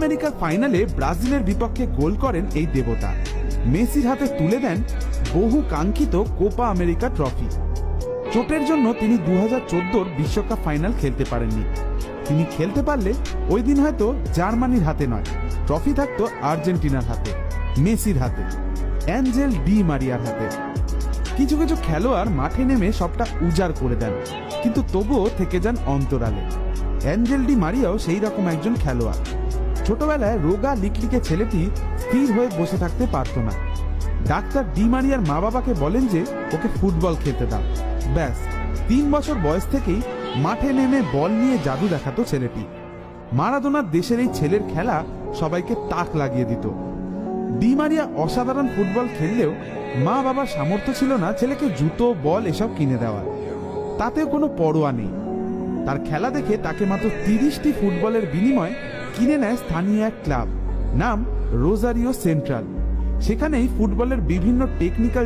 আমেরিকার ফাইনালে ব্রাজিলের বিপক্ষে গোল করেন এই দেবতা। মেসির হাতে তুলে দেন বহু কাঙ্ক্ষিত কোপা আমেরিকা ট্রফি। চোটের জন্য তিনি 2014 বিশ্বকাপ ফাইনাল খেলতে পারেননি। তিনি খেলতে পারলে ওই দিন হয়তো জার্মানির হাতে নয়, ট্রফি থাকতো আর্জেন্টিনার হাতে, মেসির হাতে, অ্যাঞ্জেল ডি মারিয়ার হাতে। কিছু কিছু খেলোয়াড় মাঠে নেমে সবটা উজাড় করে দেন, কিন্তু তবুও থেকে যান অন্তরালে। অ্যাঞ্জেল ডি মারিয়াও সেই রকম একজন খেলোয়াড়। ছোটবেলায় রোগা লিকলিকে ছেলেটি স্থির হয়ে বসে থাকতে পারত না। ডাক্তার ডি মারিয়ার মা বাবাকে বলেন যে ওকে ফুটবল খেলতে দাও। ব্যাস 3 বছর বয়স থেকেই মাঠে নেমে বল নিয়ে জাদু দেখাতো ছেলেটি। মারাদোনার দেশের এই ছেলের খেলা সবাইকে তাক লাগিয়ে দিত। ডি মারিয়া অসাধারণ ফুটবল খেললেও মা বাবার সামর্থ্য ছিল না ছেলেকে জুতো, বল এসব কিনে দেওয়ার। তাতেও কোনো পরোয়া নেই। তার খেলা দেখে তাকে মাত্র 30টি ফুটবলের বিনিময়ে কিনে নেয় স্থানীয় এক ক্লাব, নাম রোজারিও সেন্ট্রাল। সেখানেই ফুটবলের বিভিন্ন টেকনিক্যাল